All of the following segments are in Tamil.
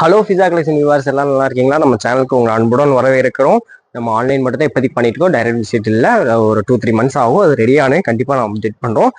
ஹலோ ஃபிசா கலெக்ஷன் வியூவர்ஸ் எல்லாம் நல்லா இருக்கீங்களா? நம்ம சேனலுக்கு உங்களை அன்புடன் வரவேற்கிறோம். நம்ம ஆன்லைன் மட்டும் தான் இப்போதைக்கு பண்ணிட்டு இருக்கோம். டைரக்ட் விசிட் இல்லை. ஒரு 2-3 மந்த்ஸ் ஆகும். அது ரெடியானே கண்டிப்பாக நான் அப்டேட் பண்ணுறோம்.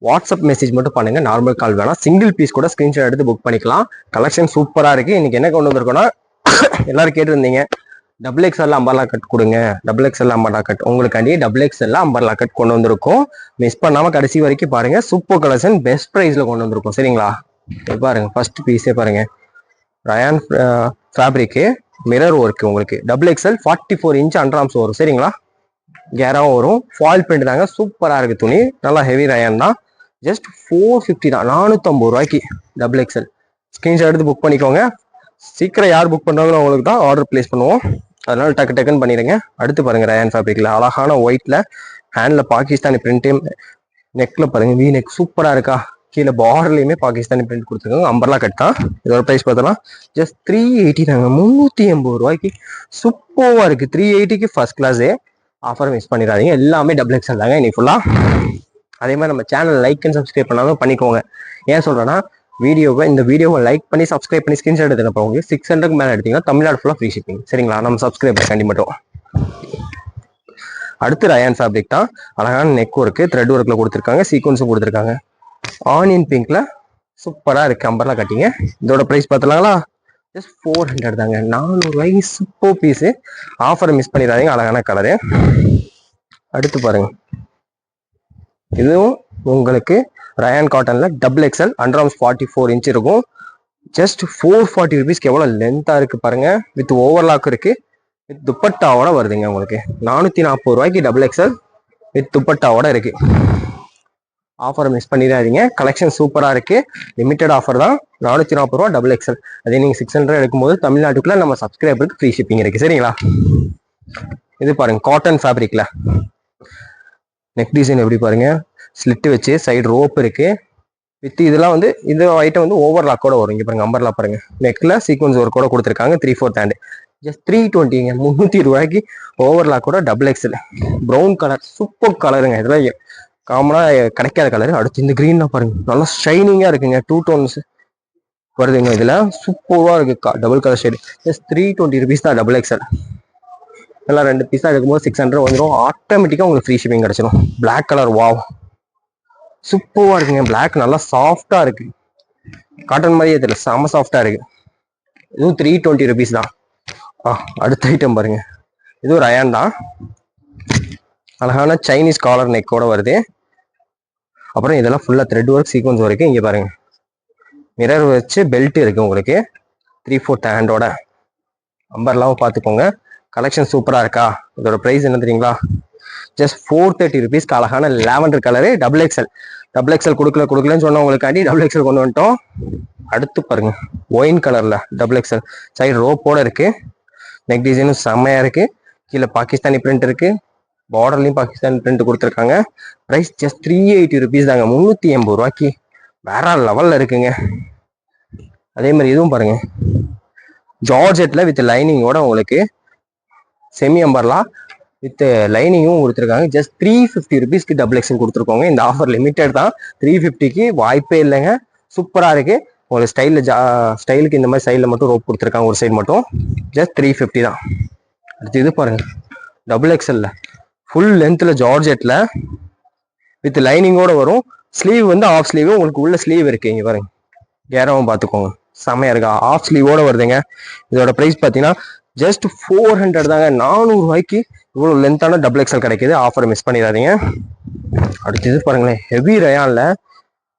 வாட்ஸ்அப் மெசேஜ் மட்டும் பண்ணுங்க, நார்மல் கால் வேணாம். சிங்கிள் பீஸ் கூட ஸ்கிரீன்ஷாட் எடுத்து புக் பண்ணிக்கலாம். கலெக்ஷன் சூப்பராக இருக்கு. இன்னைக்கு என்ன கொண்டு வந்திருக்கோம்னா, எல்லாரும் கேட்டிருந்தீங்க டபுள் எக்ஸ்எல் அம்பர்லா கட் கொடுங்க, டபுள் எக்ஸ்எல் அம்பர்லா கட். உங்களுக்காண்டி டபுள் எக்ஸ்எல் அம்பர்லா கட் கொண்டு வந்திருக்கோம். மிஸ் பண்ணாம கடைசி வரைக்கும் பாருங்க. சூப்பர் கலெக்ஷன், பெஸ்ட் ப்ரைஸ்ல கொண்டு வந்திருக்கோம். சரிங்களா? பாருங்க, ஃபர்ஸ்ட் பீஸே பாருங்க. ரயான் ஃபேப்ரிக்கு மிரர் ஒர்க், உங்களுக்கு டபுள் எக்ஸ்எல் 44 இன்ச் அண்டர்ஆர்ம்ஸ் வரும். சரிங்களா? கேராவும் வரும். ஃபாயில் பிரிண்ட் தாங்க, சூப்பரா இருக்கு துணி. நல்லா ஹெவி ரயான் தான். ஜஸ்ட் 450 தான், 450 ரூபாய்க்கு டபுள் எக்ஸ்எல். ஸ்கிரீன்ஷாட் எடுத்து புக் பண்ணிக்கோங்க. சீக்கிரம் யார் புக் பண்றாங்களோ அவங்களுக்கு தான் ஆர்டர் பிளேஸ் பண்ணுவோம். அதனால டக்கு டக்குன்னு பண்ணிடுங்க. அடுத்து பாருங்க, ரயான் ஃபேப்ரிக்ல அழகான ஒயிட்ல ஹேண்ட்ல பாகிஸ்தானி பிரிண்ட், நெக்ல பாருங்க வி நெக் சூப்பரா இருக்கா. கீழே பார்டர்லயுமே பாகிஸ்தானி பிரிண்ட் கொடுத்துருக்காங்க. அம்பர்லா கட் தான். இதோட பிரைஸ் பார்த்தோம்னா ஜஸ்ட் 380 தாங்க, 380 ரூபாய்க்கு சூப்பரா இருக்கு. 380க்கு ஃபர்ஸ்ட் கிளாஸே. ஆஃபர் மிஸ் பண்ணிடாதீங்க. எல்லாமே டபுள் எக்ஸ்எல் தாங்க இன்னைக்கு ஃபுல்லா. அதே மாதிரி நம்ம சேனல் லைக் அண்ட் சப்ஸ்கிரைப் பண்ணாலும் பண்ணிக்கோங்க. ஏன் சொல்றேன்னா, இந்த வீடியோவை லைக் பண்ணி சப்ஸ்கிரைப் பண்ணி ஸ்கிரீன்ஷாட் எடுத்துனப்போ உங்களுக்கு 600க்கு மேலே எடுத்தீங்கன்னா தமிழ்நாடு ஃபுல்லாக ஃப்ரீ ஷிப்பிங். சரிங்களா? நம்ம சப்ஸ்கிரைபர் கண்டி மட்டும். அடுத்து ரயான் ஃபேப்ரிக் தான். அழகான நெக் ஒர்க்கு, த்ரெட் ஒர்க்ல கொடுத்துருக்காங்க, சீக்வன்ஸும் கொடுத்துருக்காங்க. ஆனியன் பிங்க்ல சூப்பரா இருக்கு அம்பர்லா கட்டிங்க. இதோட பிரைஸ் பார்த்தலாங்களா? ஜஸ்ட் 400 தாங்க, 400 ரூபாய்க்கு சூப்பர் பீஸ். ஆஃபரை மிஸ் பண்ணிடாதீங்க. அழகான கலரு. அடுத்து பாருங்க, இதுவும் உங்களுக்கு rayon காட்டன்ல double XL underarms 44 inch இருக்கும். ஜஸ்ட் 440 ருபீஸ்க்கு எவ்வளவு லென்த்தா இருக்கு பாருங்க. வித் ஓவர்லாக் இருக்கு, வித் துப்பட்டாவோட வருதுங்க உங்களுக்கு. 440 ரூபாய்க்கு டபுள் எக்ஸ்எல் வித் துப்பட்டாவோட இருக்கு. ஆஃபரை மிஸ் பண்ணிடாதீங்க. கலெக்ஷன் சூப்பரா இருக்கு. லிமிடெட் ஆஃபர் தான். 440 ரூபா டபுள் எக்ஸ்எல். அதே நீங்க 600 எடுக்கும்போது தமிழ்நாட்டுக்குள்ள நம்ம சப்ஸ்கிரைபருக்கு ஃப்ரீ ஷிப்பிங் இருக்கு. சரிங்களா? இது பாருங்க, காட்டன் ஃபேப்ரிக்ல நெக் டிசைன் எப்படி பாருங்க. ஸ்லிட் வச்சு சைடு ரோப் இருக்கு. வித் இதெல்லாம் வந்து இந்த ஐட்டம் வந்து ஓவர்லாக்கோட வரும். இங்க பாருங்க, அம்பர்லா பாருங்க. நெக்ல சீக்வன்ஸ் ஒர்க் கூட கொடுத்துருக்காங்க. 3/4 ஹேண்ட். ஜஸ்ட் 320ங்க, 300 ரூபாய்க்கு ஓவர்லாக்கோட double XL. Brown colour, super கலருங்க. இதெல்லாம் காமனா கிடைக்காத கலர். அடுத்து இந்த கிரீன்ல பாருங்க, நல்லா ஷைனிங்கா இருக்குங்க. 2 டோன்ஸ் வருதுங்க. இதுல சூப்பரா இருக்கு, double colour shade. Just 320 rupees தான் டபுள் எக்ஸ்எல். எல்லாம் 2 பீஸா எடுக்கும்போது 600 வந்துடும். ஆட்டோமேட்டிக்கா உங்களுக்கு ஃப்ரீ ஷிப்பிங் கிடைச்சிடும். பிளாக் கலர், வாவ் சூப்பரா இருக்குங்க. பிளாக் நல்லா சாஃப்டா இருக்கு, காட்டன் மாதிரியே தெரியல, செம சாஃப்டா இருக்கு. இதுவும் 320 ருபீஸ் தான். அடுத்த ஐட்டம் பாருங்க, இதுவும் ரயான் தான். அழகான சைனீஸ் காலர் நெக்கோட வருது. அப்புறம் இதெல்லாம் ஃபுல்லா த்ரெட் ஒர்க், சீக்வன்ஸ் ஒர்க்கு. இங்க பாருங்க, மிரர் வச்சு பெல்ட் இருக்கு உங்களுக்கு. 3/4 ஹேண்டோட அம்பர்லாவும் பார்த்துக்கோங்க. கலெக்ஷன் சூப்பரா இருக்கா? இதோட பிரைஸ் என்ன தெரியுங்களா? ஜஸ்ட் 430 ருபீஸ்க்கு அழகான lavender colour double XL. Double XL கொடுக்கலன்னு சொன்னா உங்களுக்காண்டி டபுள் எக்ஸ்எல் கொண்டு வந்துட்டோம். அடுத்து பாருங்க, ஒயின் கலர்ல டபுள் எக்ஸ்எல். சைடு ரோப்போட இருக்கு. நெக் டிசைனும் செம்மையா இருக்கு. கீழே பாகிஸ்தானி பிரிண்ட் இருக்கு. பார்டர்லயும் பாகிஸ்தானி பிரிண்ட் கொடுத்துருக்காங்க. பிரைஸ் ஜஸ்ட் 380 ருபீஸ் தாங்க, 380 ரூபாய்க்கு வேற லெவல்ல இருக்குங்க. அதே மாதிரி இதுவும் பாருங்க, ஜார்ஜெட்ல வித் லைனிங்கோட உங்களுக்கு செமி அம்பர்லா வித் லைனிங்கும் கொடுத்துருக்காங்க. ஜஸ்ட் 350 ருபீஸ்க்கு டபுள் எக்ஸ்எல் கொடுத்துருக்கோங்க. இந்த ஆஃபர் லிமிடெட் தான். 350க்கு வாய்ப்பே இல்லைங்க. சூப்பரா இருக்கு. உங்களுக்கு ஸ்டைலுக்கு இந்த மாதிரி சைடில் மட்டும் ரோப் கொடுத்துருக்காங்க, ஒரு சைடு மட்டும். ஜஸ்ட் 350 தான். அடுத்து இது பாருங்க, டபுள் எக்ஸ்எல்ல ஃபுல் லென்த்ல ஜார்ஜெட்ல வித் லைனிங்கோட வரும். ஸ்லீவ் வந்து ஆஃப் ஸ்லீவ், உங்களுக்கு உள்ள ஸ்லீவ் இருக்கு. இங்க பாருங்க, கேரவும் பார்த்துக்கோங்க, செமையா இருக்கா. ஆஃப் ஸ்லீவோட வருதுங்க. இதோட பிரைஸ் பார்த்தீங்கன்னா ஜஸ்ட் 400 தாங்க, 400 ரூபாய்க்கு இவ்வளோ லென்த்தான டபுள் எக்ஸ்எல் கிடைக்குது. ஆஃபரை மிஸ் பண்ணிடாதீங்க. அடுத்து இது பாருங்களேன், ஹெவி ரயான்ல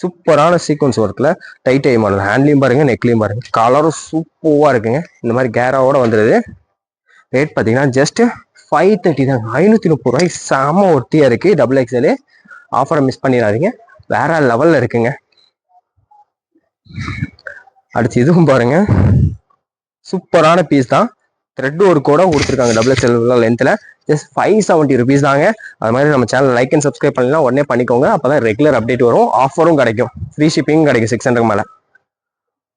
சூப்பரான சீக்வன்ஸ் ஒர்க்ல டைட் ஐ மாடல். ஹேண்ட்லையும் பாருங்க, நெக்லையும் பாருங்க. கலரும் சூப்பரா இருக்குங்க. இந்த மாதிரி கேராவோட வந்துடுது. ரேட் பார்த்தீங்கன்னா ஜஸ்ட் 530 தாங்க, 530 ரூபாய். செம ஒர்த்தியா இருக்கு டபுள் எக்ஸ்எல். ஆஃபரை மிஸ் பண்ணிடாதீங்க, வேற லெவல்ல இருக்குங்க. அடுத்து இதுவும் பாருங்க, சூப்பரான பீஸ் தான். த்ரெட் ஒர்க்கோட கொடுத்துருக்காங்க டபுள் எக்ஸ்எல் லென்த்ல. ஜஸ்ட் 570 ருபீஸ் தாங்க. அது மாதிரி நம்ம சேனல் லைக் அண்ட் சப்ஸ்கிரைப் பண்ணலாம் உடனே பண்ணிக்கோங்க. அப்பதான் ரெகுலர் அப்டேட் வரும். ஆஃபரும் கிடைக்கும், ஃப்ரீ ஷிப்பிங் கிடைக்கும். 600 மேல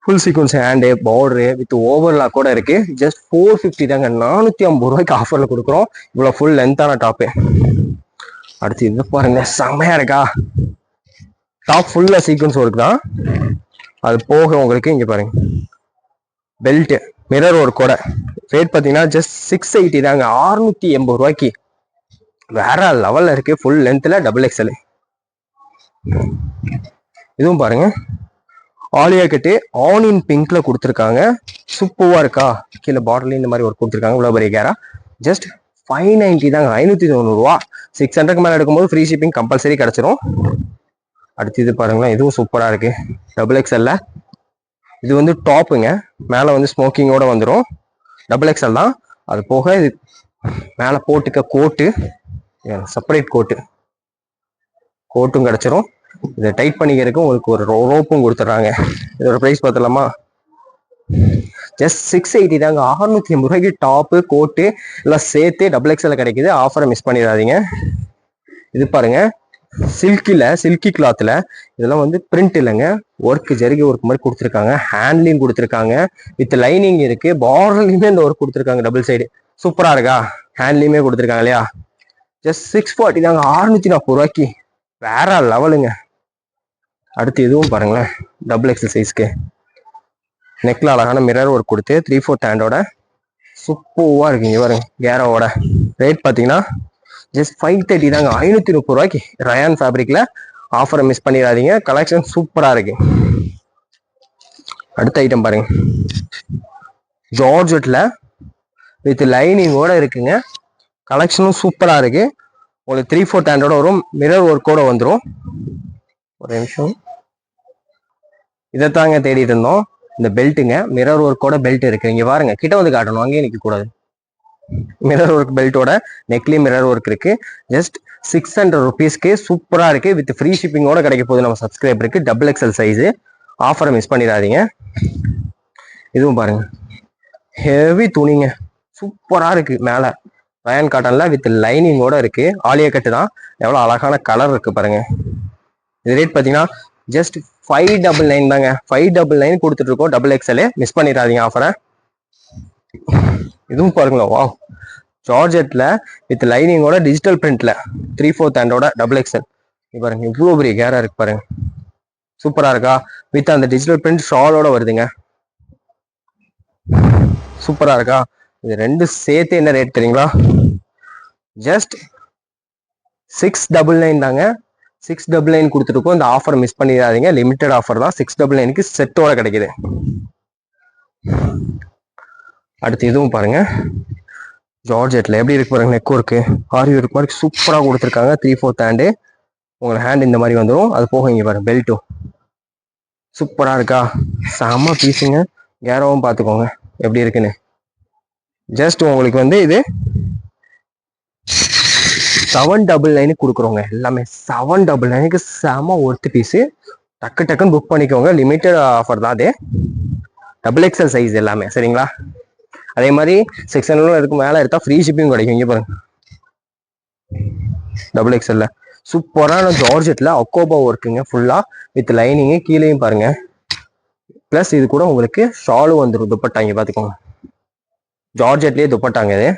full sequence hand, border with overlock கூட இருக்கு. ஜஸ்ட் 450 தாங்க, 450 ரூபாய்க்கு ஆஃபர்ல கொடுக்குறோம். இவ்வளவு ஃபுல் லென்த்தான டாப்பு. அடுத்து இது பாருங்க, செம்மையா இருக்கா. டாப் ஃபுல்லா சீக்வன்ஸ் ஒர்க் தான். அது போக உங்களுக்கு இங்க பாருங்க, பெல்ட் மிரர் ஒர்க்கோட ரேட் பார்த்தீங்கன்னா ஜஸ்ட் 680 தாங்க, 680 ரூபாய்க்கு வேற லெவல்ல இருக்கு. ஃபுல் லென்த்ல டபுள் எக்ஸ்எல். இதுவும் பாருங்க ஆலியா கட்டு ஆனியன் பிங்க்ல கொடுத்துருக்காங்க. சூப்பரா இருக்கா. கீழே பாட்டில் இந்த மாதிரி ஒர்க் கொடுத்துருக்காங்க. இவ்வளோ பெரிய கேரா ஜஸ்ட் 590 தாங்க, 590 ரூபா. 600க்கு மேலே எடுக்கும்போது ஃப்ரீ ஷிப்பிங் கம்பல்சரி கிடைச்சிரும். அடுத்து இது பாருங்களேன், இதுவும் சூப்பரா இருக்கு டபுள் எக்ஸ்எல்ல. இது வந்து டாப்புங்க, மேலே வந்து ஸ்மோக்கிங்கோட வந்துடும். டபுள் எக்ஸ்எல் தான். அது போக இது மேலே போட்டுக்க கோட்டு, செப்பரேட் கோட்டும் கிடைச்சிரும். இதை டைட் பண்ணிக்கிறதுக்கு உங்களுக்கு ஒரு ரோப்பும் கொடுத்துட்றாங்க. இதோட ப்ரைஸ் பார்த்தலாமா? ஜஸ்ட் 680 தாங்க, 680 ரூபாய்க்கு டாப்பு கோட்டு எல்லாம் சேர்த்து டபுள் எக்ஸ்எல் கிடைக்குது. ஆஃபரை மிஸ் பண்ணிடாதீங்க. இது பாருங்க சில்கி கிளாத்ல இதெல்லாம் வந்து பிரிண்ட் இல்லைங்க, ஒர்க் ஜெரிகை ஒர்க் மாதிரி கொடுத்துருக்காங்க. ஹேண்ட்லையும் கொடுத்துருக்காங்க, வித் லைனிங் இருக்கு. பார்டர்லையுமே இந்த ஒர்க் கொடுத்துருக்காங்க டபுள் சைடு. சூப்பரா இருக்கா. ஹேண்ட்லையுமே கொடுத்துருக்காங்க இல்லையா. ஜஸ்ட் 640 தாங்க, 640 ரூபாய்க்கு வேற லெவலுங்க. அடுத்து இதுவும் பாருங்களேன், டபுள் எக்ஸல் சைஸ்க்கு நெக்ல அழகான மிரர் ஒர்க் கொடுத்து 3/4 ஹேண்டோட சூப்பரா இருக்குங்க. பாருங்க கேரோவோட ரேட் பார்த்தீங்கன்னா ஜஸ்ட் 530 தாங்க, 530 ரூபாய்க்கு ரயான் ஃபேப்ரிக்ல. ஆஃபரை மிஸ் பண்ணிடாதீங்க, கலெக்ஷன் சூப்பரா இருக்கு. அடுத்த ஐட்டம் பாருங்க, ஜார்ஜெட்ல வித் லைனிங்கோட இருக்குங்க. கலெக்ஷனும் சூப்பரா இருக்கு. உங்களுக்கு 3/4 ஹேண்டோட வரும், மிரர் ஒர்க்கோட வந்துடும். ஒரு நிமிஷம், இதைத்தாங்க தேடிட்டு இருந்தோம். இந்த பெல்ட்டுங்க, மிரர் ஒர்க்கோட பெல்ட் இருக்கு. இங்க பாருங்க, கிட்ட வந்து காட்டணும், அங்கேயே நிக்க கூடாது. மிரர் ஒர்க் பெல்ட்டோட நெக்லி மிரர் ஒர்க் இருக்கு. ஜஸ்ட் 600 ருபீஸ்க்கு சூப்பரா இருக்கு. வித் ஃப்ரீ ஷிப்பிங்கோட கிடைக்க போகுது நம்ம சப்ஸ்கிரைபருக்கு. Double XL size. ஆஃபரை மிஸ் பண்ணிடாதீங்க. இதுவும் பாருங்க, ஹெவி துணிங்க, சூப்பரா இருக்கு. மேல ரயான் காட்டன்ல வித் லைனிங்கோட இருக்கு. ஆலியா கட்டு தான். எவ்வளவு அழகான கலர் இருக்கு பாருங்க. இது ரேட் பாத்தீங்கன்னா ஜஸ்ட் 599 தாங்க, 599 கொடுத்துட்டு இருக்கோம். டபுள் எக்ஸ்எல் மிஸ் பண்ணிடாதீங்க ஆஃபரை. இதுவும் பாருங்களா, வா ஜார்ஜெட்ல வித் லைனிங்கோட டிஜிட்டல் பிரிண்ட்ல 3/4 ஹேண்டோட டபுள் எக்ஸ்எல். பாருங்க இவ்வளவு பெரிய கேரா இருக்கு பாருங்க, சூப்பரா இருக்கா. வித் அந்த டிஜிட்டல் பிரிண்ட் ஷாலோட வருதுங்க, சூப்பரா இருக்கா. இது ரெண்டு சேர்த்து என்ன ரேட் தெரியுங்களா? ஜஸ்ட் 699 தாங்க, 699 கொடுத்துருக்கோம். இந்த ஆஃபர் மிஸ் பண்ணிடாதீங்க, லிமிடெட் ஆஃபர் தான். 699க்கு செட்டோட கிடைக்குது. அடுத்து இதுவும் பாருங்க, ஜார்ஜெட்ல எப்படி இருக்கு பாருங்க. நெக் ஒர்க்கு ஆரி ஒர்க் மாதிரி சூப்பரா கொடுத்துருக்காங்க. 3/4 ஹேண்டு, உங்களுக்கு ஹேண்ட் இந்த மாதிரி வந்துடும். அது போக இங்க பாருங்க பெல்ட்டும் சூப்பரா இருக்கா. செம்ம பீஸுங்க. கேரோவும் பார்த்துக்கோங்க எப்படி இருக்குன்னு. ஜஸ்ட் உங்களுக்கு வந்து இது 799 கொடுக்குறோங்க. எல்லாமே 799க்கு செம ஒர்த்து பீஸு. டக்குன்னு புக் பண்ணிக்கோங்க, லிமிட்டட் ஆஃபர் தான் அது. டபுள் எக்ஸ்எல் சைஸ் எல்லாமே சரிங்களா. அதே மாதிரி 600 இதுக்கு மேல எடுத்தா ஃப்ரீ ஷிப்பிங் கிடைக்கும். இங்க பாருங்க டபுள் எக்ஸ்எல்ல சூப்பரான ஜார்ஜெட்ல அக்கோபா ஒர்க்குங்க, ஃபுல்லா வித் லைனிங்கு. கீழேயும் பாருங்க, பிளஸ் இது கூட உங்களுக்கு ஷாலும் வந்துடும். துப்பட்டா இங்க பாத்துக்கோங்க, ஜார்ஜெட்லயே துப்பட்டாங்க. இது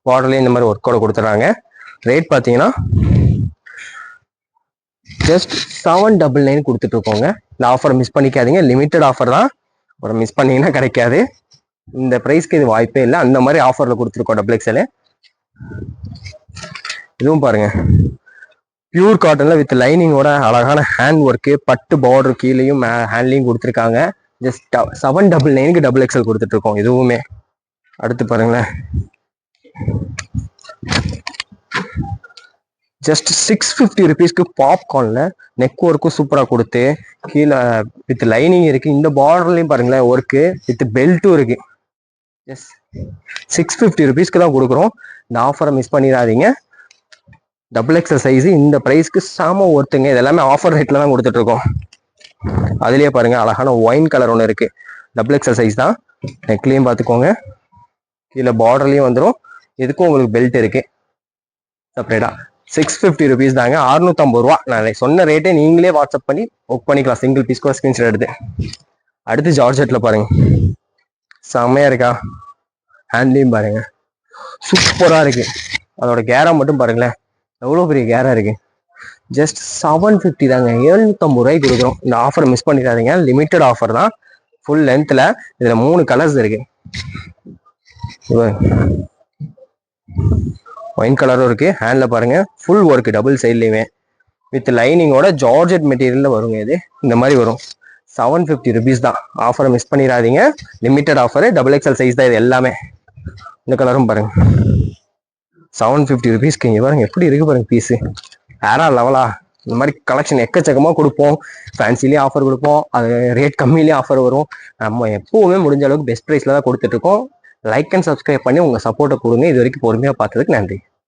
பார்டர்லயே இந்த மாதிரி ஒர்க்கோட கொடுத்துறாங்க. ரேட் பாத்தீங்கன்னா ஜஸ்ட் 799 கொடுத்துட்டு இருக்கோங்க. இந்த ஆஃபர் மிஸ் பண்ணிக்காதீங்க, லிமிட்டட் ஆஃபர் தான். அப்புறம் மிஸ் பண்ணீங்கன்னா கிடைக்காது. இந்த பிரைஸ்க்கு இது வாய்ப்பே இல்லை, அந்த மாதிரி ஆஃபர்ல கொடுத்துருக்கோம் டபுள் எக்ஸ்எல். இதுவும் பாருங்க, பியூர் காட்டன்ல வித் லைனிங்கோட அழகான ஹேண்ட் ஒர்க்கு, பட்டு பார்டர் கீழேயும் ஹேண்ட்லையும் கொடுத்துருக்காங்க. ஜஸ்ட் 799க்கு டபுள் எக்ஸ்எல் கொடுத்துட்டு இருக்கோம் இதுவுமே. அடுத்து பாருங்களேன், ஜஸ்ட் 650 ருபீஸ்க்கு பாப்கார்ன்ல நெக் ஒர்க்கும் சூப்பரா கொடுத்து, கீழே வித் லைனிங் இருக்கு. இந்த பார்டர்லயும் பாருங்களேன் ஒர்க்கு வித் பெல்ட்டும் இருக்கு. எஸ் 650 ருபீஸ்க்கு தான் கொடுக்குறோம். இந்த ஆஃபரை மிஸ் பண்ணிடாதீங்க. டபுள் எக்ஸ்எல் சைஸ் இந்த பிரைஸ்க்கு செம ஒர்த்துங்க. இது எல்லாமே ஆஃபர் ரேட்ல தான் கொடுத்துட்டு இருக்கோம். அதுலயே பாருங்க அழகான ஒயின் கலர் ஒன்று இருக்கு, டபுள் எக்ஸ்எல் சைஸ் தான். நெக்லையும் பார்த்துக்கோங்க, கீழே பார்டர்லயும் வந்துடும். இதுக்கும் உங்களுக்கு பெல்ட் இருக்கு செப்பரேட்டா. 650 ருபீஸ் தாங்க, 650 ரூபா. நான் சொன்ன ரேட்டே நீங்களே வாட்ஸ்அப் பண்ணி புக் பண்ணிக்கலாம், சிங்கிள் பீஸ் கூட ஸ்கிரீன்ஷாட் எடுத்து. அடுத்து ஜார்ஜெட்ல பாருங்க, செம்மையா இருக்கா. ஹேண்ட்லையும் பாருங்க சூப்பரா இருக்கு. அதோட கேரா மட்டும் பாருங்களேன், எவ்வளவு பெரிய கேரா இருக்கு. ஜஸ்ட் 750 தாங்க, 750 ரூபாய்க்கு கொடுக்குறோம். இந்த ஆஃபர் மிஸ் பண்ணிடாதீங்க, லிமிட்டட் ஆஃபர் தான். ஃபுல் லென்த்ல இதுல 3 கலர்ஸ் இருக்கு. ஒயின் கலரும் இருக்கு. ஹேண்ட்ல பாருங்க ஃபுல் ஒர்க் டபுள் சைட்லயுமே வித் லைனிங்கோட ஜார்ஜெட் மெட்டீரியல்ல வருங்க. இது இந்த மாதிரி வரும். 750 rupees தான். ஆஃபரை மிஸ் பண்ணிடாதீங்க. Limited offer. XXL சைஸ் தான் இது எல்லாமே. இந்த கலரும் பாருங்க 750 rupeesக்கு. இங்க பாருங்க எப்படி இருக்கு பாருங்க பீஸு. வேற லெவலா. இந்த மாதிரி கலெக்ஷன் எக்கச்சக்கமா கொடுப்போம். ஃபேன்சிலையும் ஆஃபர் கொடுப்போம், அது ரேட் கம்மியிலையும் ஆஃபர் வரும். நம்ம எப்பவுமே முடிஞ்ச அளவுக்கு பெஸ்ட் ப்ரைஸ்ல தான் கொடுத்துட்டு இருக்கோம். லைக் அண்ட் சப்ஸ்கிரைப் பண்ணி உங்க சப்போர்ட்டை கொடுங்க. இது வரைக்கும் பொறுமையா பார்த்ததுக்கு நன்றி.